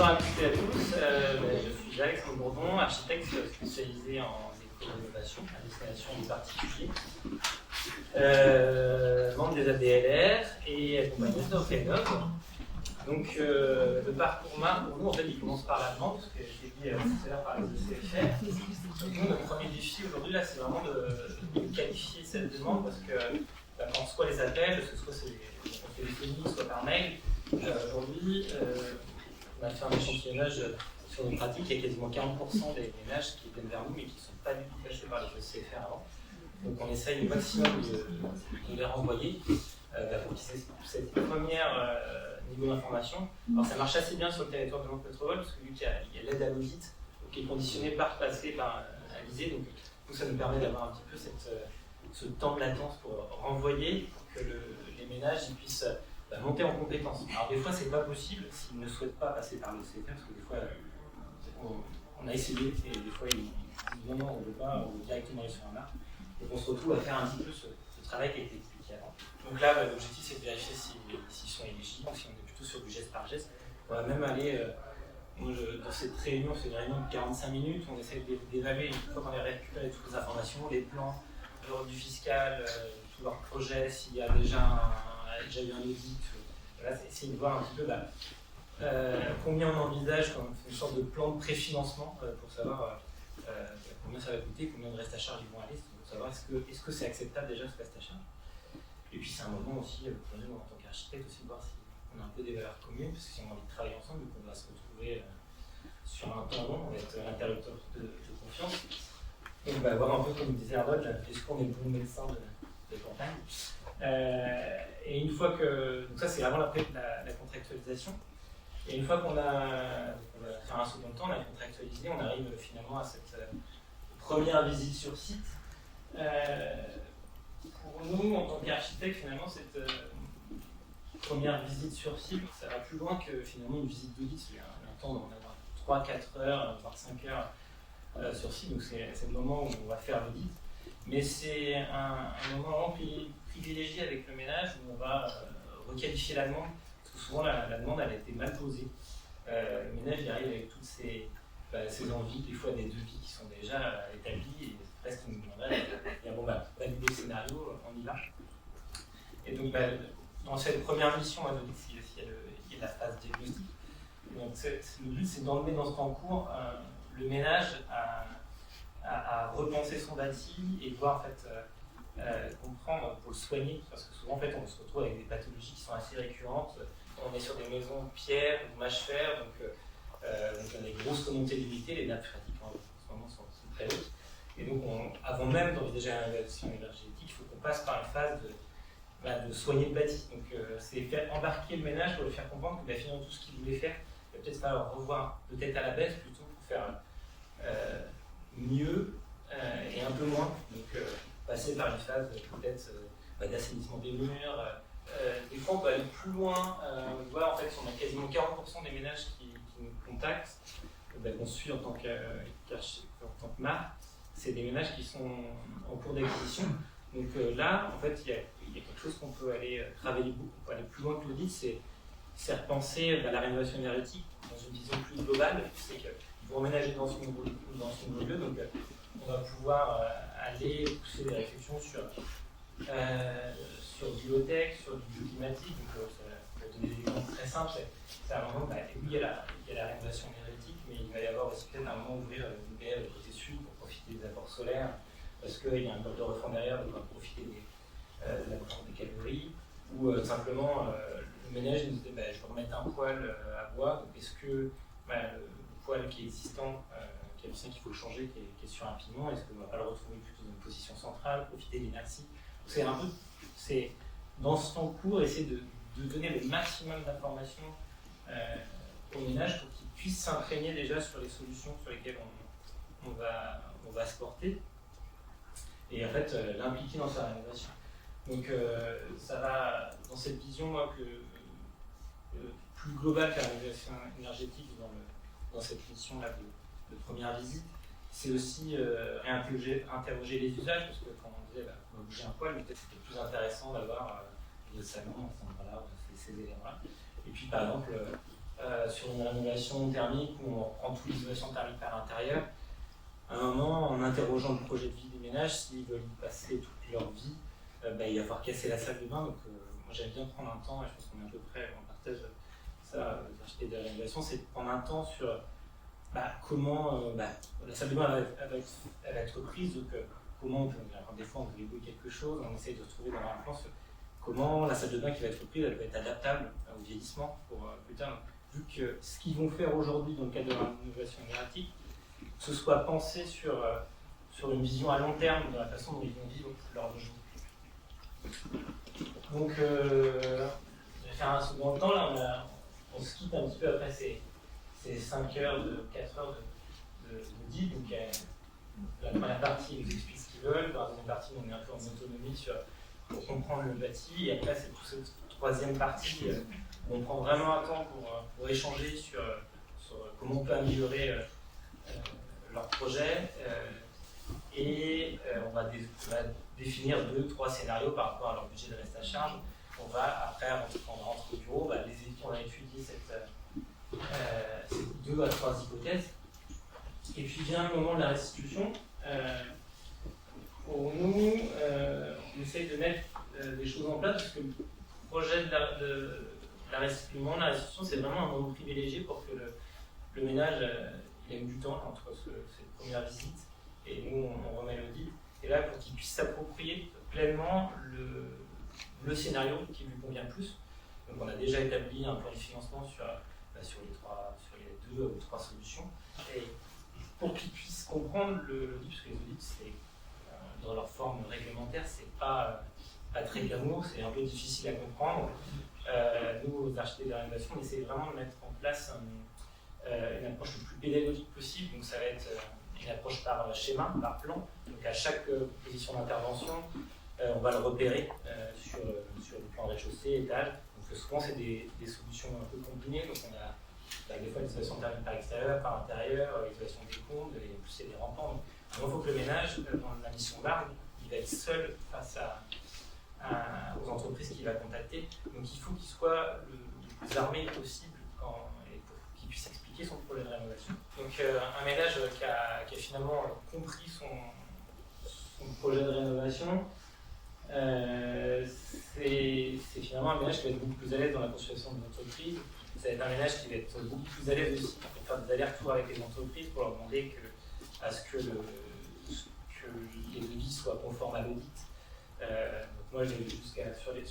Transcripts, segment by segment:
Bonsoir à toutes et à tous. Je suis Alexandre Bourdon, architecte spécialisé en éco-innovation à destination des particuliers, membre des ADLR et accompagné d'Offenov. Donc, le parcours pour nous, en fait, il commence par la demande, parce que j'ai dit tout à l'heure par les ECFR. Donc, nous, notre premier défi aujourd'hui, là, c'est vraiment de qualifier cette demande, parce que quand on reçoit les appels, que ce soit c'est téléphonique, soit par mail, aujourd'hui, on a fait un échantillonnage sur nos pratiques. Il y a quasiment 40% des ménages qui viennent vers nous, mais qui ne sont pas du tout passés par les ECFR avant. Donc, on essaye au maximum de les renvoyer pour qu'ils aient cette première niveau d'information. Alors ça marche assez bien sur le territoire de Lens-Métropole parce que vu qu'il y a l'aide à l'audit qui est conditionnée par passer par Alizé, donc nous ça nous permet d'avoir un petit peu ce temps de latence pour renvoyer, pour que les ménages ils puissent monter en compétence. Alors des fois c'est pas possible s'ils ne souhaitent pas passer par le CFR parce que des fois on a essayé et des fois ils disent non, on ne veut pas, on veut directement aller sur un arbre. Donc on se retrouve à faire un petit peu ce travail qui a été expliqué avant. Donc là, l'objectif c'est de vérifier s'ils sont éligibles, si on est plutôt sur du geste par geste. On va même aller, dans cette réunion, c'est une réunion de 45 minutes, on essaie d'évaluer, une fois qu'on a récupéré toutes les informations, les plans, le revenu fiscal, tout leur projet, s'il y a déjà eu un audit. Voilà, c'est essayer de voir un petit peu combien on envisage comme une sorte de plan de préfinancement pour savoir combien ça va coûter, combien de reste à charge ils vont aller, pour savoir est-ce que c'est acceptable déjà ce reste à charge. Et puis c'est un moment aussi pour nous en tant qu'architecte aussi de voir si on a un peu des valeurs communes, parce que si on a envie de travailler ensemble, donc on va se retrouver sur un temps long, on va être l'interlocuteur de confiance. Donc on va voir un peu comme disait Arnold, est-ce qu'on est le bon médecin de campagne. Et une fois que, donc ça c'est vraiment la contractualisation, et une fois qu'on va faire un second temps, on a contractualisé, on arrive finalement à cette première visite sur site. Pour nous, en tant qu'architecte, finalement, cette première visite sur site, ça va plus loin que finalement une visite d'audit. Il y a un temps d'en avoir 3-4 heures, voire 5 heures sur site, donc c'est le moment où on va faire l'audit. Mais c'est un moment vraiment privilégié avec le ménage où on va requalifier la demande, parce que souvent la demande elle a été mal posée. Le ménage il arrive avec toutes ses envies, des fois des devis qui sont déjà établis, et presque une demande. Et bon, valider le scénario, on y va. Et donc, dans cette première mission, il y a la phase diagnostic. Donc, le but, c'est d'emmener dans ce temps court le ménage à repenser son bâti et voir en fait, comprendre pour le soigner, parce que souvent, en fait, on se retrouve avec des pathologies qui sont assez récurrentes. On est sur des maisons pierre ou mâche-fer, donc on a des grosses remontées limitées, les nappes phréatiques en ce moment sont très hautes. Et donc, avant même d'envisager la rénovation énergétique, il faut qu'on passe par une phase de soigner le bâti. Donc, c'est faire embarquer le ménage pour le faire comprendre que finalement, tout ce qu'il voulait faire, il va peut-être falloir revoir, peut-être à la baisse plutôt, pour faire mieux et un peu moins. Donc, passer par une phase peut-être d'assainissement des murs. Des fois, on peut aller plus loin. On voit en fait, on a quasiment 40% des ménages qui nous contactent, qu'on suit en tant que marque. C'est des ménages qui sont en cours d'acquisition. Donc là, en fait, il y a quelque chose qu'on peut aller travailler beaucoup, on peut aller plus loin que l'audit, c'est repenser la rénovation énergétique dans une vision plus globale. C'est qu'il faut emménager dans ce nouveau lieu, donc on va pouvoir aller pousser des réflexions sur du low-tech, sur du bioclimatique. Donc, pour donner des exemples très simples, c'est un moment où il y a la rénovation énergétique, mais il va y avoir aussi peut-être un moment ouvrir une baie côté sud pour profiter des apports solaires, parce qu'il y a un bloc de refond derrière, donc on va profiter de l'apport des calories, ou simplement le ménage nous dit je vais remettre un poêle à bois, donc est-ce que le poêle qui est existant, qui est ancien qu'il faut le changer, qui est sur un pignon, est-ce qu'on ne va pas le retrouver plutôt dans une position centrale, profiter de l'inertie. C'est dans ce temps court, essayer de donner le maximum d'informations au ménage pour qu'il puisse s'imprégner déjà sur les solutions sur lesquelles on va se porter et en fait l'impliquer dans sa rénovation. Donc ça va dans cette vision plus globale que la rénovation énergétique dans cette mission-là de première visite. C'est aussi interroger les usages, parce que quand on disait on va bouger un poil, peut-être c'était plus intéressant d'avoir le salon, ces éléments-là. Et puis par exemple, sur une rénovation thermique où on reprend toute l'isolation thermique par l'intérieur, à un moment, en interrogeant le projet de vie des ménages, s'ils veulent y passer toute leur vie, il va falloir casser la salle de bain. Donc, moi, j'aime bien prendre un temps, et je pense qu'on est à peu près, on partage ça, les architectes de rénovation, c'est de prendre un temps sur comment la salle de bain elle va être prise. Donc, comment des fois on veut quelque chose, on essaye de se trouver dans un plan sur comment la salle de bain qui va être prise, elle va être adaptable au vieillissement pour plus tard. Vu que ce qu'ils vont faire aujourd'hui dans le cadre de la rénovation énergétique, que ce soit pensé sur une vision à long terme de la façon dont ils vont vivre leur logement. Donc, je vais faire un second temps. Là, on se quitte un petit peu après ces 4 heures de guide. Donc, la première partie, ils vous expliquent ce qu'ils veulent. Dans la deuxième partie, on est un peu en autonomie pour comprendre le bâti. Et après, c'est pour cette troisième partie où on prend vraiment un temps pour échanger sur comment on peut améliorer leur projet. On va définir 2-3 scénarios par rapport à leur budget de reste à charge. On va après, quand on rentre au bureau, on a étudié ces 2 à 3 hypothèses. Et puis vient le moment de la restitution. Pour nous, on essaye de mettre des choses en place parce que le projet de la restitution, c'est vraiment un moment privilégié pour que le ménage il ait eu du temps entre cette première visite et nous on remet l'audit. Et là, pour qu'il puisse s'approprier pleinement le scénario qui lui convient le plus. Donc on a déjà établi un plan de financement sur les 2 ou 3 solutions. Et pour qu'ils puissent comprendre l'audit, parce que les audits, dans leur forme réglementaire, c'est pas très glamour, c'est un peu difficile à comprendre. Nous, aux architectes de rénovation, on essaie vraiment de mettre en place une approche le plus pédagogique possible. Donc ça va être une approche par schéma, par plan. Donc à chaque position d'intervention, on va le repérer sur le plan rez-de-chaussée, étage. Donc souvent c'est des solutions un peu combinées. Donc on a des fois l'isolation thermique par extérieur, par intérieur, l'isolation des combles, et en plus c'est des rampants. Donc il faut que le ménage, dans la mission d'arbre, il va être seul face aux entreprises qu'il va contacter. Donc il faut qu'il soit le plus armé possible pour qu'il puisse expliquer son projet de rénovation. Donc un ménage qui a finalement compris son projet de rénovation, c'est finalement un ménage qui va être beaucoup plus à l'aise dans la construction de l'entreprise. Ça va être un ménage qui va être beaucoup plus à l'aise aussi pour faire des allers-retours avec les entreprises, pour leur demander à ce que les devis soient conformes à l'audit. Donc moi j'ai vu sur les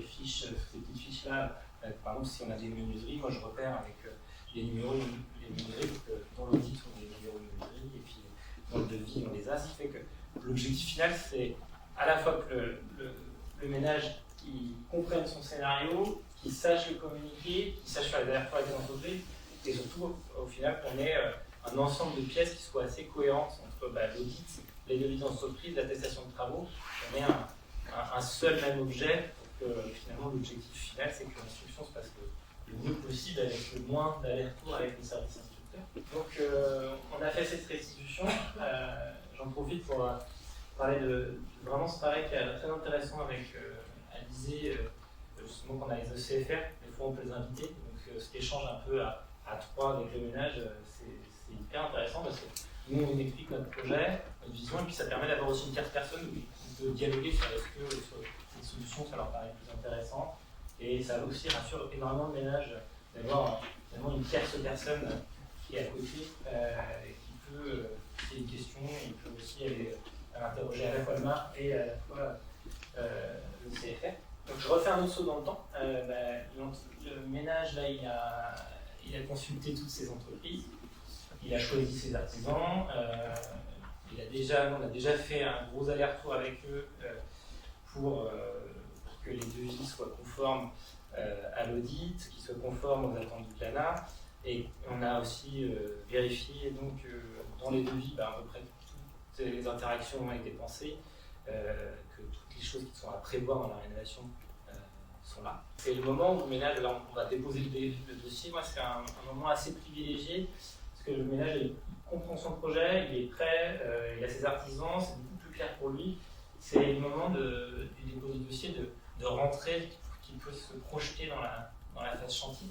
fiches, ces petites fiches-là, par exemple si on a des menuiseries, moi je repère avec les numéros des menuiseries, dans l'audit on a les numéros de menuiserie, et puis dans le devis on les a, ce qui fait que l'objectif final c'est à la fois que le ménage il comprenne son scénario, qu'il sache le communiquer, qu'il sache faire les allers-retours avec les entreprises, et surtout au final qu'on ait un ensemble de pièces qui soient assez cohérentes entre l'audit, les devis d'entreprise, l'attestation de travaux, qu'on ait un seul même objet pour que finalement l'objectif final c'est que l'instruction se passe le mieux possible avec le moins d'aller-retour avec les services instructeurs. Donc on a fait cette restitution, j'en profite pour parler de vraiment ce travail qui est très intéressant avec Alizé, justement qu'on a les ECFR, des fois on peut les inviter, donc cet échange un peu à 3 avec le ménage, c'est hyper intéressant parce que nous on explique notre projet, notre vision, et puis ça permet d'avoir aussi une tierce personne où on peut dialoguer sur cette solution, ça leur paraît plus intéressant, et ça aussi rassure énormément le ménage d'avoir une tierce personne qui est à côté, et qui peut, s'il y a une question, il peut aussi aller interroger à la fois le MAR et à la fois le CFR. Donc je refais un autre saut dans le temps. Le ménage, là, il a consulté toutes ces entreprises, il a choisi ses artisans, on a déjà fait un gros aller-retour avec eux pour que les devis soient conformes à l'audit, qu'ils soient conformes aux attentes du PLANA, et on a aussi vérifié donc, dans les devis à peu près toutes les interactions ont été pensées, que toutes les choses qui sont à prévoir dans la rénovation sont là. C'est le moment où le ménage, là, on va déposer le dossier. Moi, c'est un moment assez privilégié parce que le ménage il comprend son projet, il est prêt, il a ses artisans, c'est beaucoup plus clair pour lui. C'est le moment du dépôt du dossier, de rentrer, qu'il peut se projeter dans la phase chantier.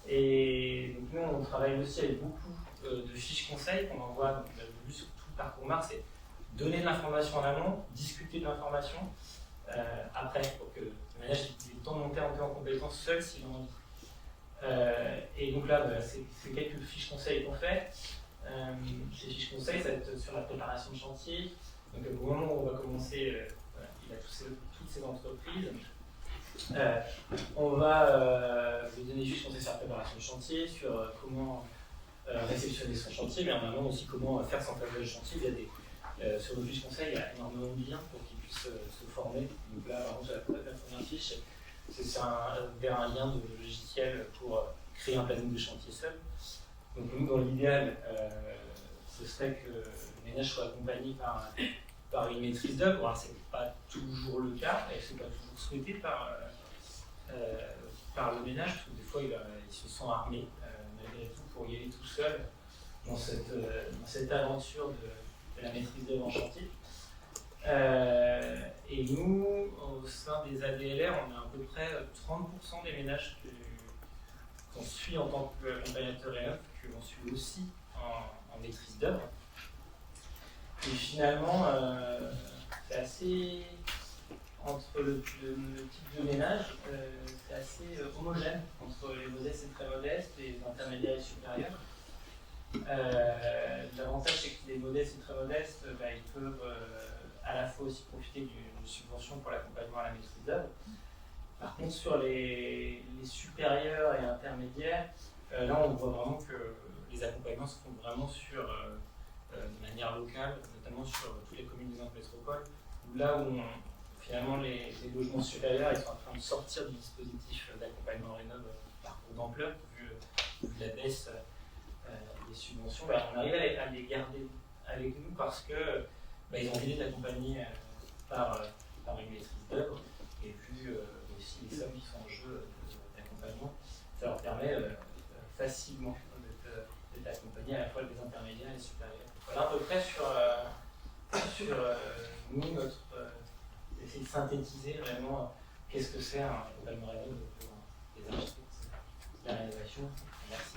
Et donc nous, on travaille aussi avec beaucoup de fiches conseils qu'on envoie. Donc, le but sur tout le parcours Mars, c'est donner de l'information en amont, discuter de l'information après, pour que le ménage ait le temps de monter un peu en compétence seul s'il en a envie. Et donc là, c'est quelques fiches conseils qu'on fait. Ces fiches conseils, ça va être sur la préparation de chantier. Donc au moment où on va commencer, il a toutes ces entreprises. On va lui donner des fiches conseils sur la préparation de chantier, sur comment réceptionner son chantier, mais en amont aussi comment faire son tableau de chantier. Il y a sur nos fiches conseils, il y a énormément de liens pour qu'ils puissent se former. Donc là, par exemple, sur la première fiche, c'est vers un lien de logiciel pour créer un planning de chantier seul. Donc nous, dans l'idéal, ce serait que le ménage soit accompagné par une maîtrise d'œuvre. Alors, ce n'est pas toujours le cas, et ce n'est pas toujours souhaité par le ménage, parce que des fois, il se sent armé, malgré tout, pour y aller tout seul dans cette aventure de la maîtrise d'œuvre en chantier. Et nous, au sein des ADLR, on a à peu près 30% des ménages qu'on suit en tant qu'accompagnateur rénov, qu'on suit aussi en maîtrise d'œuvre. Et finalement, c'est assez, entre le type de ménage, c'est assez homogène entre les modestes et très modestes, les intermédiaires et supérieurs. L'avantage, c'est que les modestes et très modestes, ils peuvent à la fois aussi profiter d'une subvention pour l'accompagnement à la maîtrise d'œuvre. Par contre, sur les supérieurs et intermédiaires, là, on voit vraiment que les accompagnements se font vraiment de manière locale, notamment sur toutes les communes des Indes métropoles, où là où finalement les logements supérieurs ils sont en train de sortir du dispositif d'accompagnement rénov parcours d'ampleur, vu la baisse des subventions, on arrive à les garder avec nous parce que ils ont envie d'être accompagnés par une maîtrise d'œuvre, et vu aussi les sommes qui sont en jeu d'accompagnement, ça leur permet facilement d'être accompagnés à la fois des intermédiaires et des supérieurs. Voilà à peu près sur nous, essayer de synthétiser vraiment qu'est-ce que c'est un accompagnement rénov pour les architectes. La rénovation. Merci.